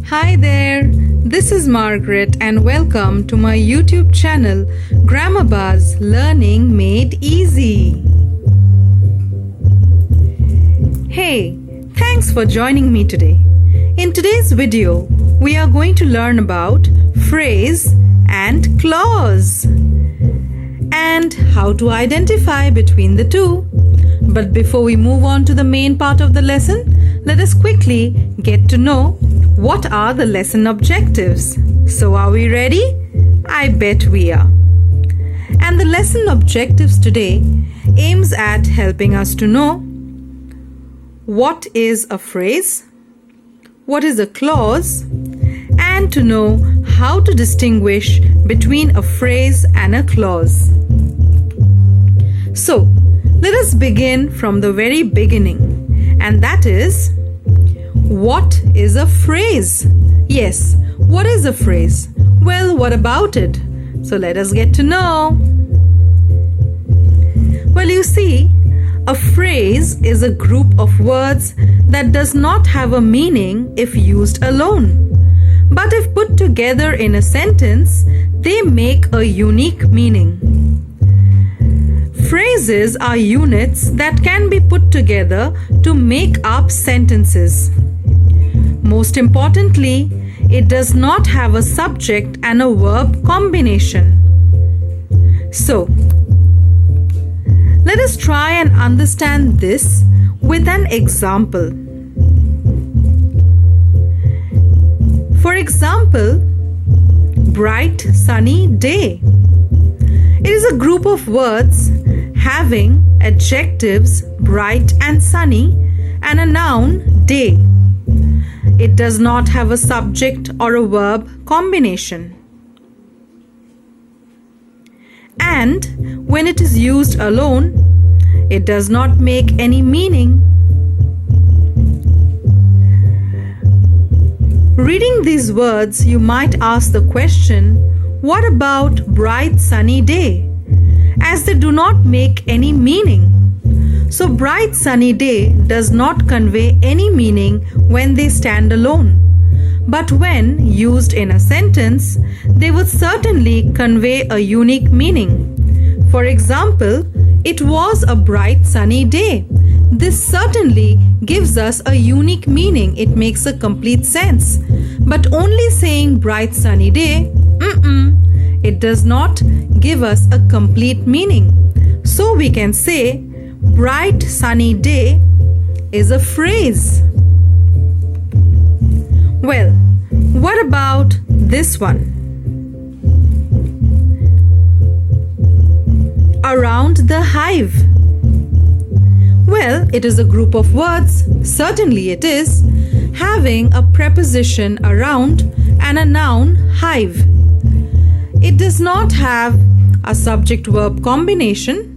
Hi there, this is Margaret and welcome to my YouTube channel Grammar Buzz Learning Made Easy. Hey, thanks for joining me today. In today's video, we are going to learn about phrase and clause and how to identify between the two. But before we move on to the main part of the lesson, let us quickly get to know what are the lesson objectives. So are we ready? I bet we are. And the lesson objectives today aims at helping us to know what is a phrase, what is a clause, and to know how to distinguish between a phrase and a clause. So, let us begin from the very beginning, and that is, what is a phrase? Yes, what is a phrase? Well, what about it? So let us get to know. Well, you see, a phrase is a group of words that does not have a meaning if used alone. But if put together in a sentence, they make a unique meaning. Phrases are units that can be put together to make up sentences. Most importantly, it does not have a subject and a verb combination. So, let us try and understand this with an example. For example, bright sunny day. It is a group of words having adjectives bright and sunny and a noun day. It does not have a subject or a verb combination. And when it is used alone, it does not make any meaning. Reading these words, you might ask the question, what about bright sunny day? As they do not make any meaning. So bright sunny day does not convey any meaning when they stand alone. But when used in a sentence, they would certainly convey a unique meaning. For example, it was a bright sunny day. This certainly gives us a unique meaning. It makes a complete sense. But only saying bright sunny day, it does not give us a complete meaning. So we can say bright sunny day is a phrase. Well, what about this one? Around the hive. Well, it is a group of words, certainly it is, having a preposition around and a noun hive. It does not have a subject-verb combination.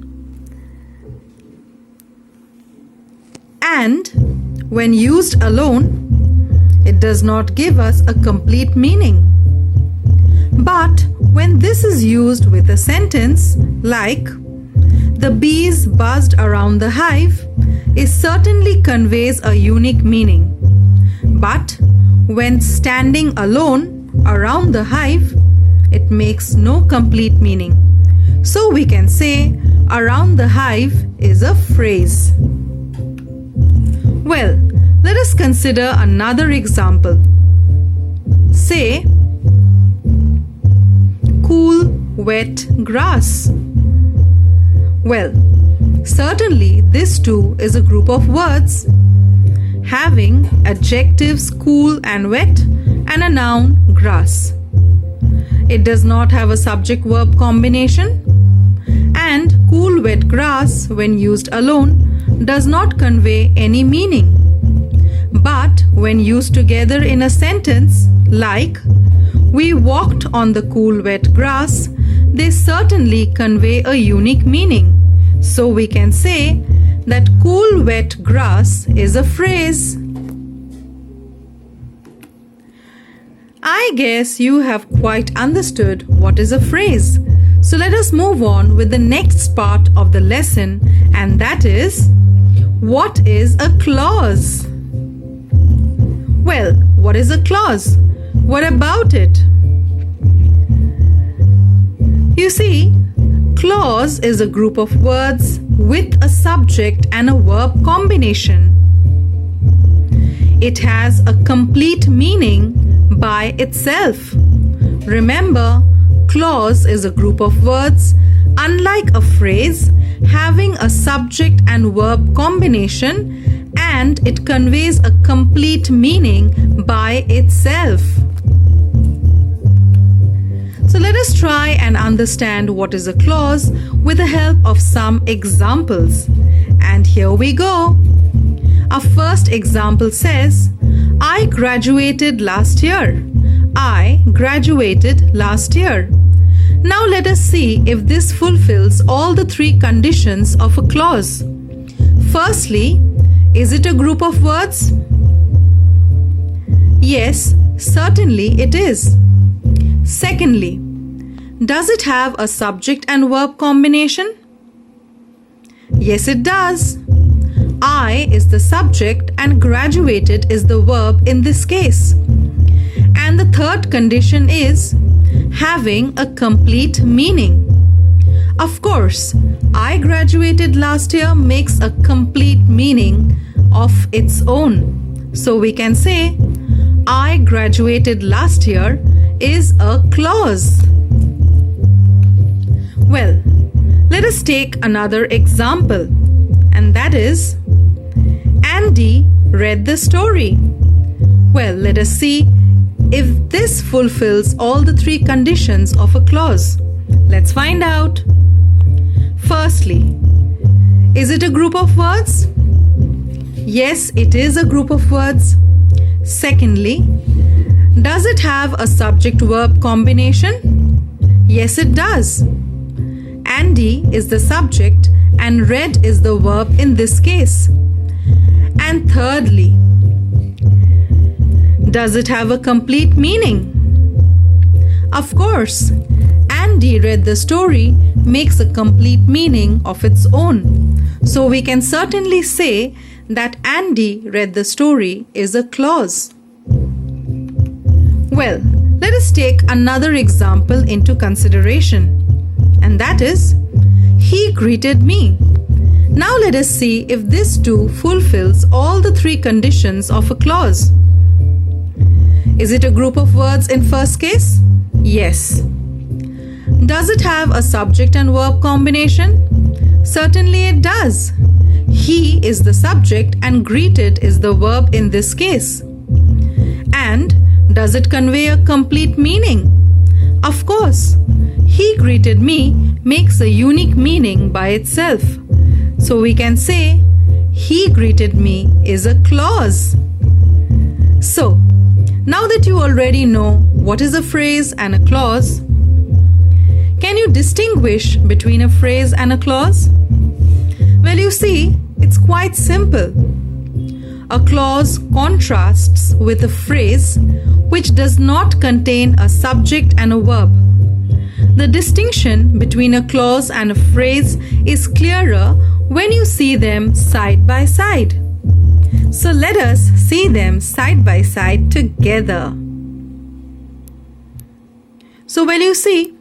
And when used alone, it does not give us a complete meaning. But when this is used with a sentence like, the bees buzzed around the hive, it certainly conveys a unique meaning. But when standing alone around the hive, it makes no complete meaning. So we can say, around the hive is a phrase. Well, let us consider another example. Say, cool, wet grass. Well, certainly this too is a group of words having adjectives cool and wet and a noun grass. It does not have a subject-verb combination, and cool, wet grass, when used alone, does not convey any meaning. But when used together in a sentence like, we walked on the cool, wet grass, they certainly convey a unique meaning. So we can say that cool, wet grass is a phrase. I guess you have quite understood what is a phrase. So let us move on with the next part of the lesson, and that is, what is a clause? Well, what is a clause? What about it? You see, clause is a group of words with a subject and a verb combination. It has a complete meaning by itself. Remember, clause is a group of words, unlike a phrase, having a subject and verb combination, and it conveys a complete meaning by itself. So let us try and understand what is a clause with the help of some examples. And here we go. Our first example says, I graduated last year. I graduated last year. Now let us see if this fulfills all the three conditions of a clause. Firstly, is it a group of words? Yes, certainly it is. Secondly, does it have a subject and verb combination? Yes, it does. I is the subject and graduated is the verb in this case. And the third condition is having a complete meaning. Of course, I graduated last year makes a complete meaning of its own. So we can say, I graduated last year is a clause. Well, let us take another example, and that is, Andy read the story. Well, let us see if this fulfills all the three conditions of a clause. Let's find out. Firstly, is it a group of words? Yes, it is a group of words. Secondly, does it have a subject-verb combination? Yes, it does. Andy is the subject and read is the verb in this case. And thirdly, does it have a complete meaning? Of course, Andy read the story makes a complete meaning of its own. So we can certainly say that Andy read the story is a clause. Well, let us take another example into consideration, and that is, he greeted me. Now let us see if this too fulfills all the three conditions of a clause. Is it a group of words in first case? Yes. Does it have a subject and verb combination? Certainly it does. He is the subject and greeted is the verb in this case. And does it convey a complete meaning? Of course. He greeted me makes a unique meaning by itself. So we can say, he greeted me is a clause. So, now that you already know what is a phrase and a clause, can you distinguish between a phrase and a clause? Well, you see, it's quite simple. A clause contrasts with a phrase which does not contain a subject and a verb. The distinction between a clause and a phrase is clearer when you see them side by side. So let us see them side by side together. So well, you see,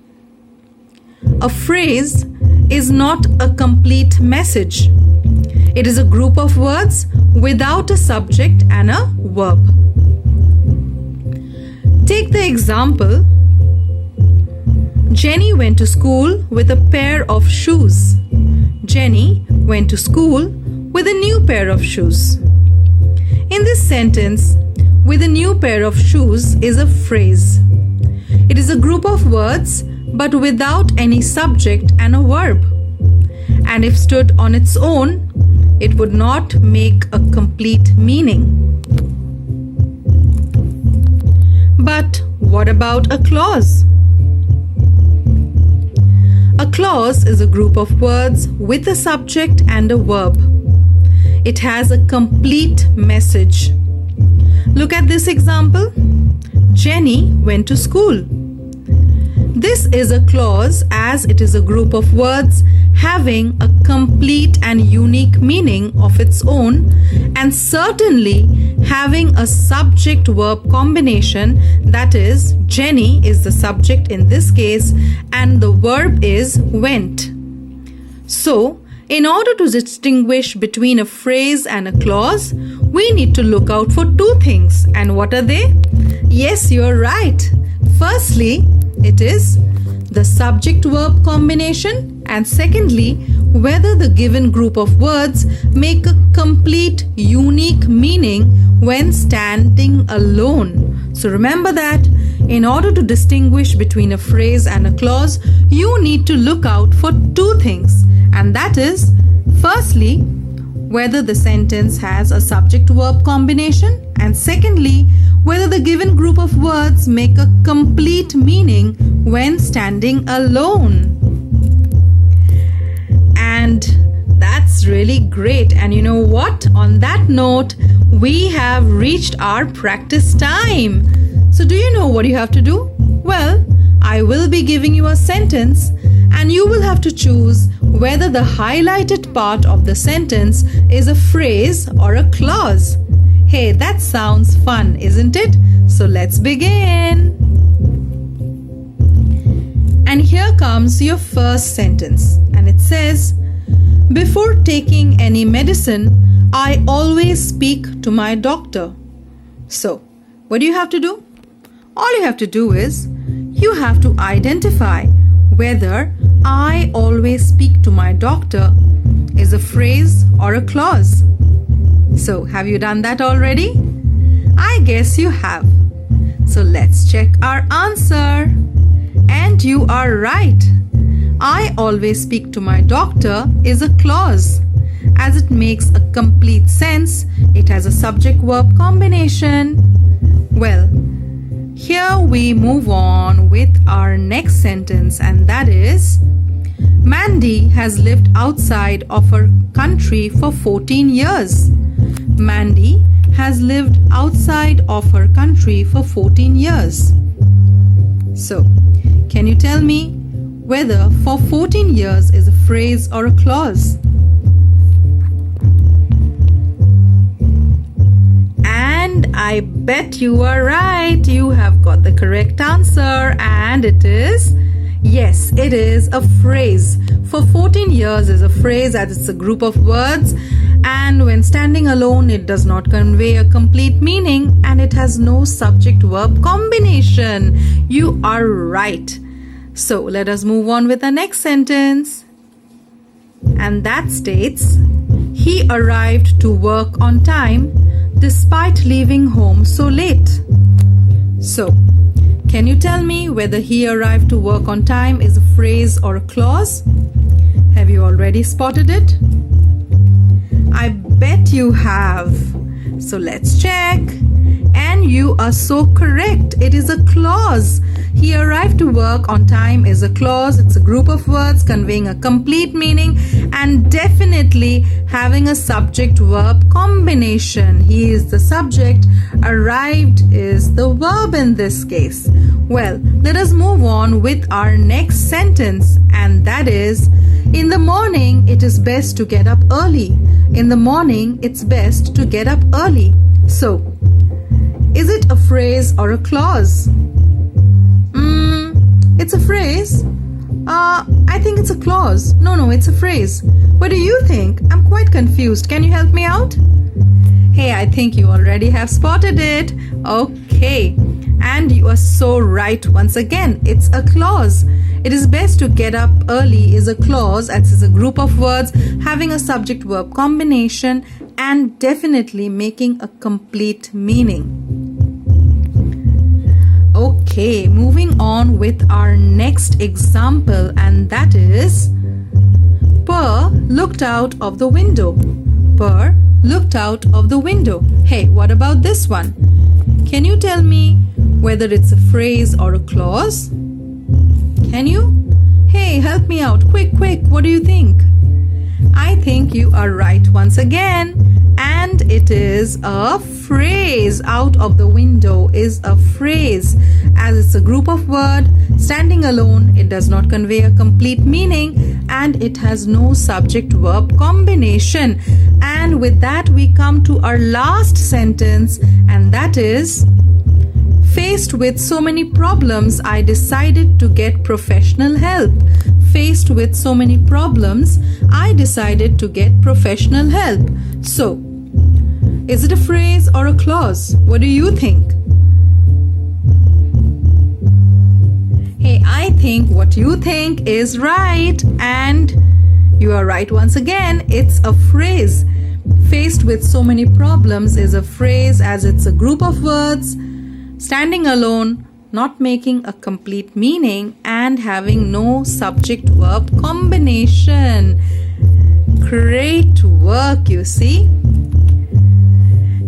a phrase is not a complete message. It is a group of words without a subject and a verb. Take the example, Jenny went to school with a pair of shoes. Jenny went to school with a new pair of shoes. In this sentence, with a new pair of shoes is a phrase. It is a group of words but without any subject and a verb. And if stood on its own, it would not make a complete meaning. But what about a clause? A clause is a group of words with a subject and a verb. It has a complete message. Look at this example. Jenny went to school. This is a clause as it is a group of words having a complete and unique meaning of its own and certainly having a subject-verb combination, that is, Jenny is the subject in this case and the verb is went. So, in order to distinguish between a phrase and a clause, we need to look out for two things. And what are they? Yes, you're right. Firstly, it is the subject-verb combination, and secondly, whether the given group of words make a complete, unique meaning when standing alone. So remember that in order to distinguish between a phrase and a clause, you need to look out for two things. And that is, firstly, whether the sentence has a subject-verb combination, and secondly, whether the given group of words make a complete meaning when standing alone. And that's really great. And you know what? On that note, we have reached our practice time. So do you know what you have to do? Well, I will be giving you a sentence and you will have to choose whether the highlighted part of the sentence is a phrase or a clause. Hey, that sounds fun, isn't it? So let's begin. And here comes your first sentence, and it says, before taking any medicine, I always speak to my doctor. So, what do you have to do? All you have to do is, you have to identify whether I always speak to my doctor is a phrase or a clause. So, have you done that already? I guess you have. So, let's check our answer. And you are right. I always speak to my doctor is a clause. As it makes a complete sense, it has a subject-verb combination. Well, here we move on with our next sentence, and that is, Mandy has lived outside of her country for 14 years. Mandy has lived outside of her country for 14 years. So, can you tell me whether for 14 years is a phrase or a clause? And I bet you are right. You have got the correct answer, and it is, yes, it is a phrase. For 14 years is a phrase as it's a group of words, and when standing alone it does not convey a complete meaning and it has no subject-verb combination. You are right. So let us move on with the next sentence. And that states, he arrived to work on time despite leaving home so late. So, can you tell me whether he arrived to work on time is a phrase or a clause? Have you already spotted it? I bet you have. So let's check. And you are so correct. It is a clause. He arrived to work on time is a clause. It's a group of words conveying a complete meaning and definitely having a subject-verb combination. He is the subject. Arrived is the verb in this case. Well, let us move on with our next sentence, and that is, in the morning, it is best to get up early. In the morning, it's best to get up early. So, is it a phrase or a clause? It's a phrase. I think it's a clause. No, it's a phrase. What do you think? I'm quite confused. Can you help me out? Hey, I think you already have spotted it. Okay. And you are so right once again. It's a clause. It is best to get up early is a clause as is a group of words having a subject-verb combination and definitely making a complete meaning. Okay, moving on with our next example, and that is, Per looked out of the window. Per looked out of the window. Hey, what about this one? Can you tell me whether it's a phrase or a clause? Can you? Hey, help me out. Quick, what do you think? I think you are right once again. and it is a phrase. Out of the window is a phrase. As it's a group of words standing alone, it does not convey a complete meaning and it has no subject verb combination. And with that we come to our last sentence, and that is, faced with so many problems, I decided to get professional help. Faced with so many problems, I decided to get professional help. So, is it a phrase or a clause? What do you think? Hey, I think what you think is right, and you are right once again. It's a phrase. Faced with so many problems is a phrase, as it's a group of words standing alone, not making a complete meaning and having no subject verb combination. Great work, you see.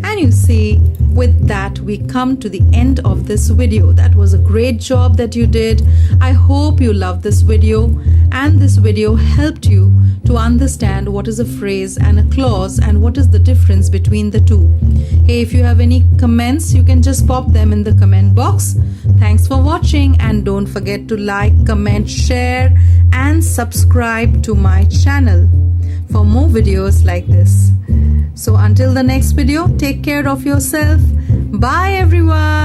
And you see, with that we come to the end of this video. That was a great job that you did. I hope you loved this video and this video helped you to understand what is a phrase and a clause and what is the difference between the two. Hey, if you have any comments, you can just pop them in the comment box. Thanks for watching, and don't forget to like, comment, share and subscribe to my channel for more videos like this. So until the next video, take care of yourself. Bye everyone.